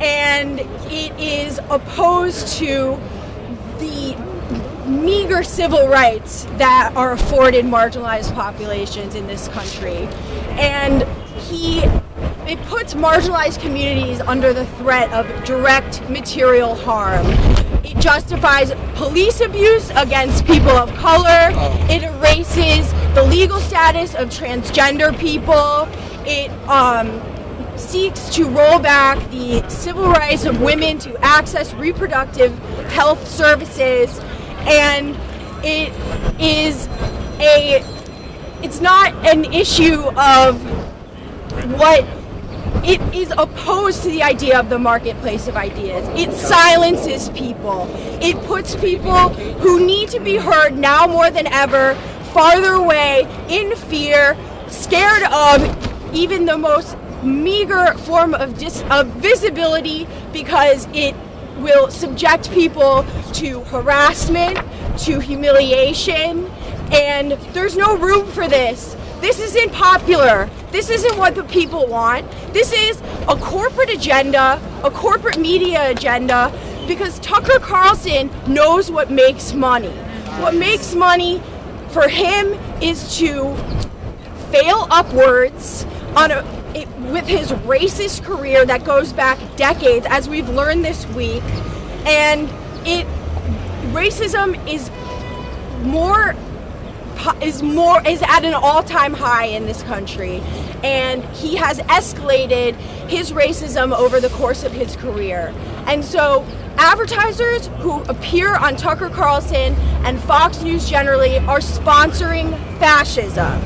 and it is opposed to the meager civil rights that are afforded marginalized populations in this country. And it puts marginalized communities under the threat of direct material harm. It justifies police abuse against people of color. It erases the legal status of transgender people. It seeks to roll back the civil rights of women to access reproductive health services. And it's not an issue of what, it is opposed to the idea of the marketplace of ideas. It silences people. It puts people who need to be heard now more than ever farther away, in fear, scared of even the most meager form of visibility, because it will subject people to harassment, to humiliation, and there's no room for this. This isn't popular. This isn't what the people want. This is a corporate agenda, a corporate media agenda, because Tucker Carlson knows what makes money. What makes money for him is to fail upwards with his racist career that goes back decades, as we've learned this week. And racism is at an all-time high in this country, and he has escalated his racism over the course of his career. And so advertisers who appear on Tucker Carlson and Fox News generally are sponsoring fascism.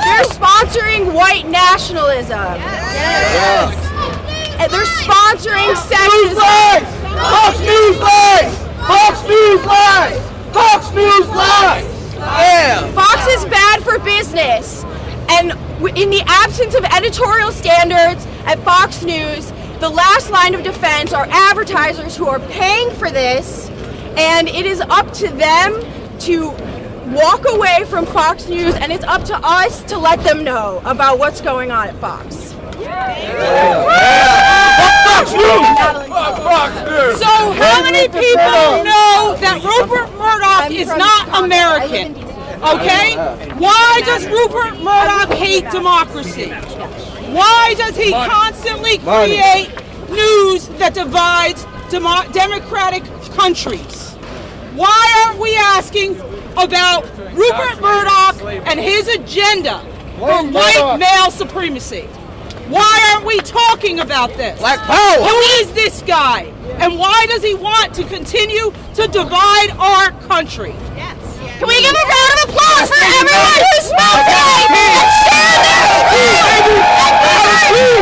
They're sponsoring white nationalism. Yes. And they're sponsoring sexism. Fox News lies! Fox News lies! Fox News lies! Yeah. Fox is bad for business. And in the absence of editorial standards at Fox News, the last line of defense are advertisers who are paying for this, and it is up to them to walk away from Fox News, and it's up to us to let them know about what's going on at Fox. Fox News! So how many people know that Rupert Murdoch is not American? Okay? Why does Rupert Murdoch hate democracy? Why does he constantly create news that divides democratic countries? Why aren't we asking about Rupert Murdoch and his agenda for white male supremacy? Why aren't we talking about this? Black power! Who is this guy? And why does he want to continue to divide our country? Can we give a round of applause for everyone who spoke today and shared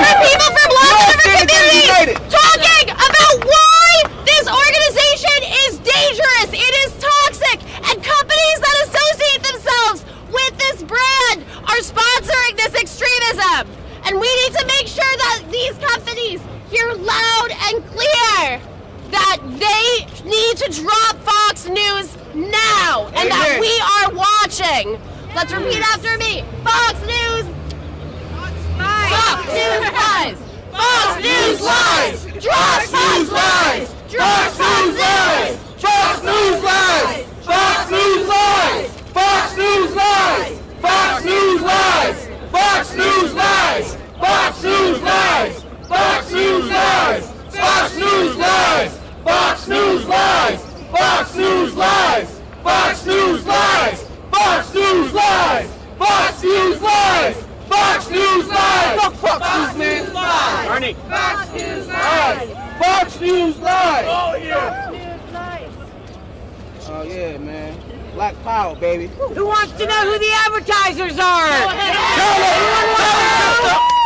their people from lots of different communities talking about why this organization is dangerous, it is toxic, and companies that associate themselves with this brand are sponsoring this extremism. And we need to make sure that these companies hear loud and clear that they need to drop Fox News now, and that we are watching. Let's repeat after me. Fox News. Fox News lies. Fox News lies. Drop Fox lies. Drop Fox lies. Fox News lies! Fox News lies! Fox News lies! Fox News lies! Fox News lies! Fox News lies! Fox News lies! Fox News lies! Fox News lies! Fox News lies! Fox News lies! Fox News lies! Fox News lies! Fox News lies! Fuck Fox News, man! Ernie! Fox News lies! Fox News lies! Oh yeah! Oh yeah, man. Black power, baby. Who wants to know who the advertisers are?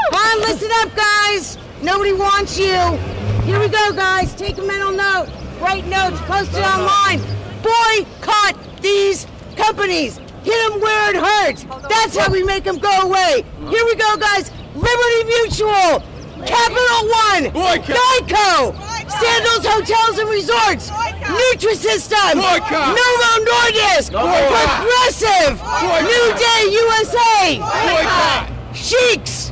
Come on, listen up, guys. Nobody wants you. Here we go, guys. Take a mental note. Write notes. Post it online. Boycott these companies. Hit them where it hurts. That's how we make them go away. Here we go, guys. Liberty Mutual. Capital One. Geico. Sandals Hotels and Resorts. Nutrisystem. Novo Nordisk. Progressive. New Day USA. Sheiks.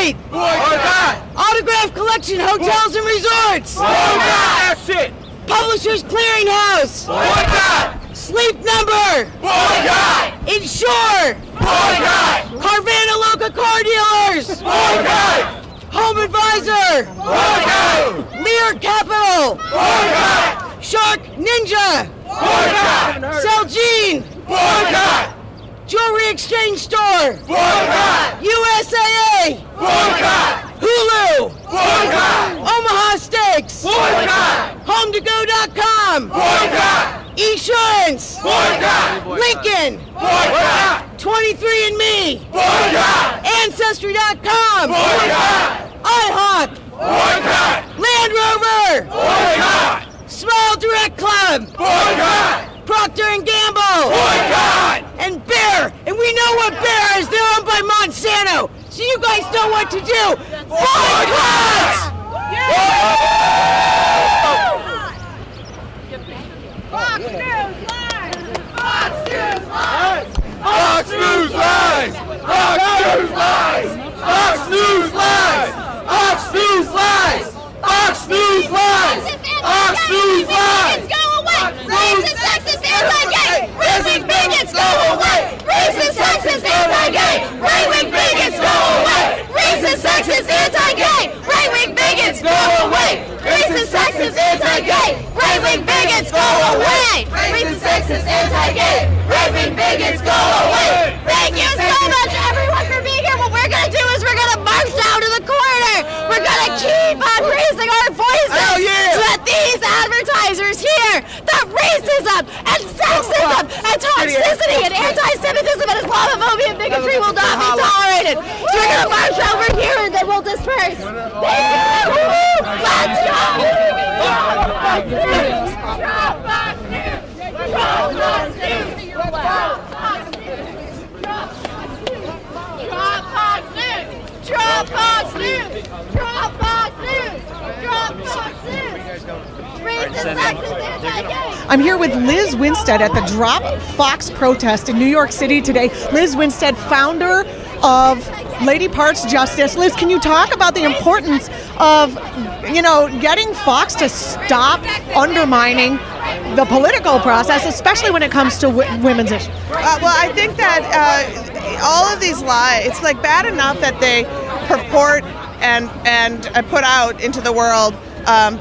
State. Boycott. Autograph Collection Hotels and Resorts. Boycott that shit. Publishers Clearinghouse. Boycott. Sleep Number. Boycott. Insure. Boycott. Carvana Local Car Dealers. Boycott. Home Advisor. Boycott. Lear Capital. Boycott. Shark Ninja. Boycott. Celgene. Boycott. Jewelry Exchange Store. Boycott. USAA. Boycott. Hulu. Boycott. Omaha Steaks. Boycott. HomeToGo.com. Boycott. Esurance. Boycott. Lincoln. Boycott. 23andMe. Boycott. Ancestry.com. Boycott. IHOP. Boycott. Land Rover. Boycott. Smile Direct Club. Boycott. Procter & Gamble. Boycott. And Bear. And we know what Bear is. They're owned by Monsanto. So you guys know what to do. Boycott! Fox News lies! Fox News lies! Fox News lies! Fox News lies! Fox News lies! Fox News lies! Fox News lies! Fox News lies! Go away! Racist, sexist, anti-gay! Right-wing bigots, go away! Racist, sexist, anti-gay! Right-wing bigots, go away! Racist, sexist, anti-gay! Right-wing bigots, go away! Racist, sexist, anti-gay! Right-wing bigots, go away! Racist, sexist, anti-gay! Right-wing bigots, go away! Thank you so much, everyone, for being here. What we're gonna do is we're gonna march down to the corner. We're gonna keep on raising our voices so that these advertisers hear that racism and sexism and toxicity and anti-Semitism and Islamophobia and bigotry will not be tolerated. So we're gonna march over here and then we'll disperse. Let's go! Drop Fox News! Drop Fox News! Drop Fox News! Drop Fox News! Drop Fox News! Drop Fox News! Drop Fox News! Racist, sexist, anti-gay! I'm here with Liz Winstead at the Drop Fox protest in New York City today. Liz Winstead, founder of Lady Parts Justice. Liz, can you talk about the importance of, getting Fox to stop undermining the political process, especially when it comes to women's issues? Well, I think that all of these lies, it's like bad enough that they purport and put out into the world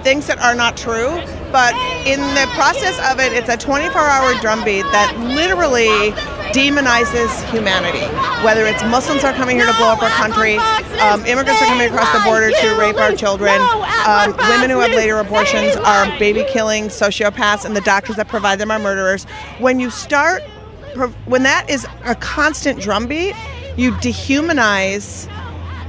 things that are not true, but in the process of it, it's a 24-hour drumbeat that literally demonizes humanity. Whether it's Muslims are coming here to blow up our country, immigrants are coming across the border to rape our children, women who have later abortions are baby-killing sociopaths, and the doctors that provide them are murderers. When that is a constant drumbeat, you dehumanize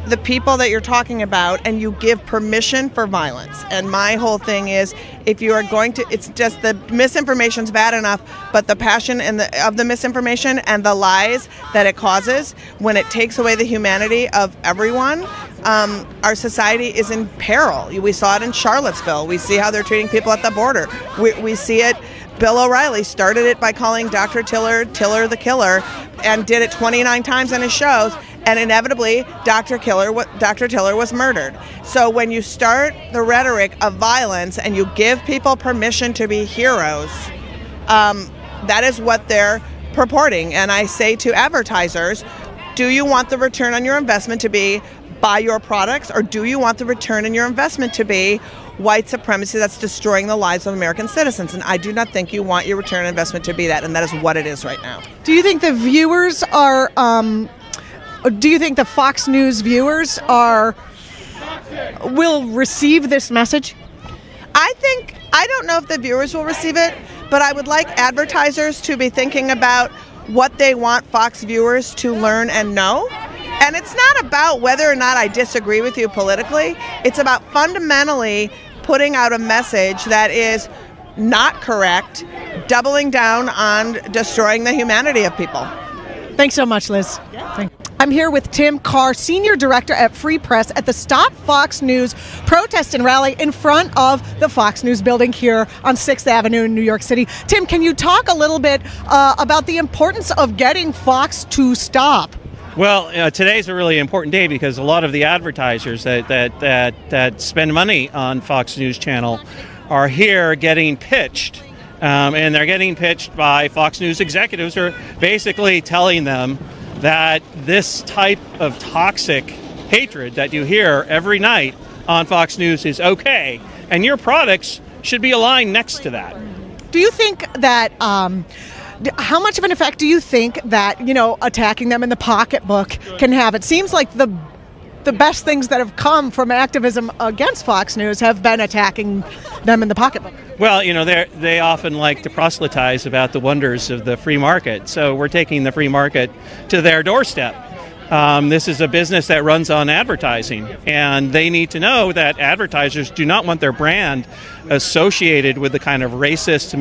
the people that you're talking about, and you give permission for violence. And my whole thing is, if you are going to, it's just the misinformation's bad enough, but the passion of the misinformation and the lies that it causes, when it takes away the humanity of everyone, our society is in peril. We saw it in Charlottesville. We see how they're treating people at the border. We see it. Bill O'Reilly started it by calling Dr. Tiller the killer, and did it 29 times on his shows. And inevitably, Dr. Tiller was murdered. So when you start the rhetoric of violence and you give people permission to be heroes, that is what they're purporting. And I say to advertisers, do you want the return on your investment to be buy your products, or do you want the return on your investment to be white supremacy that's destroying the lives of American citizens? And I do not think you want your return on investment to be that, and that is what it is right now. Do you think the viewers are... do you think the Fox News viewers will receive this message? I don't know if the viewers will receive it, but I would like advertisers to be thinking about what they want Fox viewers to learn and know. And it's not about whether or not I disagree with you politically. It's about fundamentally putting out a message that is not correct, doubling down on destroying the humanity of people. Thanks so much, Liz. Yeah. I'm here with Tim Carr, Senior Director at Free Press, at the Stop Fox News protest and rally in front of the Fox News building here on 6th Avenue in New York City. Tim, can you talk a little bit about the importance of getting Fox to stop? Well, today's a really important day because a lot of the advertisers that spend money on Fox News Channel are here getting pitched. And they're getting pitched by Fox News executives who are basically telling them that this type of toxic hatred that you hear every night on Fox News is okay, and your products should be aligned next to that. Do you think that, how much of an effect do you think that, attacking them in the pocketbook can have? It seems like the best things that have come from activism against Fox News have been attacking them in the pocketbook. Well, they often like to proselytize about the wonders of the free market, so we're taking the free market to their doorstep. This is a business that runs on advertising, and they need to know that advertisers do not want their brand associated with the kind of racist,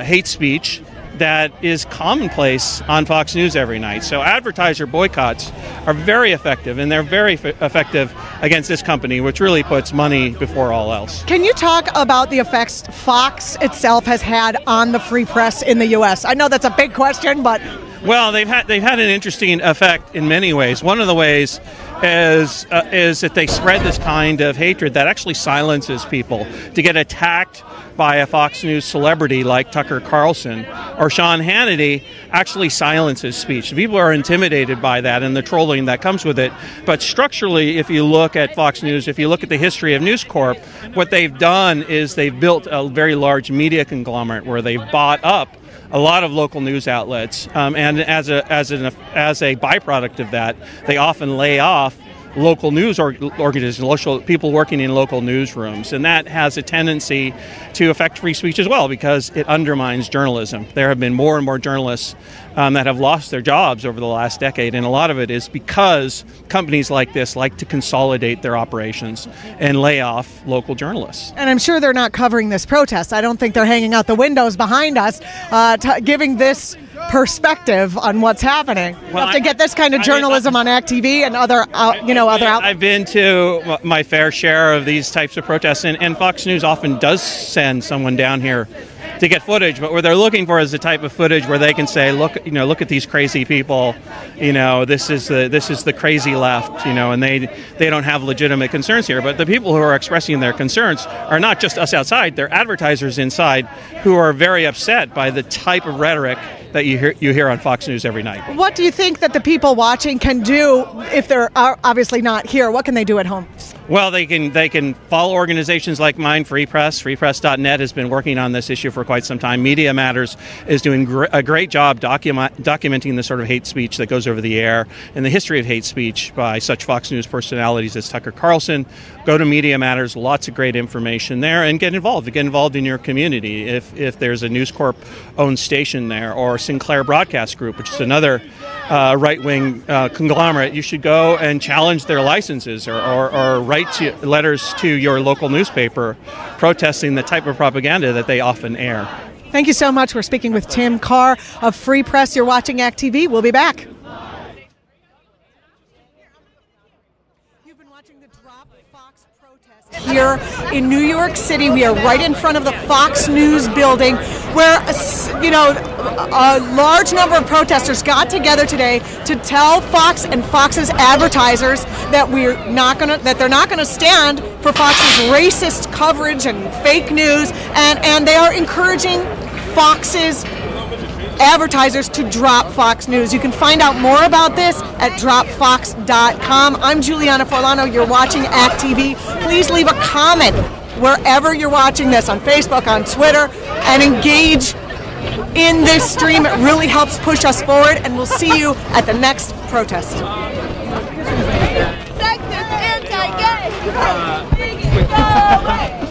hate speech that is commonplace on Fox News every night. So advertiser boycotts are very effective, and they're very effective against this company, which really puts money before all else. Can you talk about the effects Fox itself has had on the free press in the U.S.? I know that's a big question, but... Well, they've had an interesting effect in many ways. One of the ways is that they spread this kind of hatred that actually silences people. To get attacked by a Fox News celebrity like Tucker Carlson or Sean Hannity actually silences speech. People are intimidated by that and the trolling that comes with it. But structurally, if you look at Fox News, if you look at the history of News Corp, what they've done is they've built a very large media conglomerate where they've bought up a lot of local news outlets, and as a byproduct of that, they often lay off local news organizations, people working in local newsrooms, and that has a tendency to affect free speech as well because it undermines journalism. There have been more and more journalists that have lost their jobs over the last decade, and a lot of it is because companies like this like to consolidate their operations and lay off local journalists. And I'm sure they're not covering this protest. I don't think they're hanging out the windows behind us giving this perspective on what's happening. Well, you have to get this kind of journalism on act.tv and other outlets. I've been to my fair share of these types of protests, and Fox News often does send someone down here to get footage, but what they're looking for is the type of footage where they can say, look at these crazy people, this is the crazy left, and they don't have legitimate concerns here. But the people who are expressing their concerns are not just us outside, they're advertisers inside who are very upset by the type of rhetoric that you hear on Fox News every night. What do you think that the people watching can do if they're obviously not here? What can they do at home? Well, they can follow organizations like mine, Free Press. FreePress.net has been working on this issue for quite some time. Media Matters is doing a great job documenting the sort of hate speech that goes over the air and the history of hate speech by such Fox News personalities as Tucker Carlson. Go to Media Matters, lots of great information there, and get involved. Get involved in your community. If there's a News Corp-owned station there, or Sinclair Broadcast Group, which is another right-wing conglomerate, you should go and challenge their licenses or write letters to your local newspaper protesting the type of propaganda that they often air. Thank you so much. We're speaking with Tim Carr of Free Press. You're watching act.tv. We'll be back. You've been watching the Drop Fox protest here in New York City. We are right in front of the Fox News building where, a large number of protesters got together today to tell Fox and Fox's advertisers that they're not going to stand for Fox's racist coverage and fake news, and they are encouraging Fox's advertisers to drop Fox News. You can find out more about this at dropfox.com. I'm Juliana Forlano. You're watching act.tv. Please leave a comment wherever you're watching this, on Facebook, on Twitter, and engage in this stream. It really helps push us forward, and we'll see you at the next protest. Sexist, anti-gay.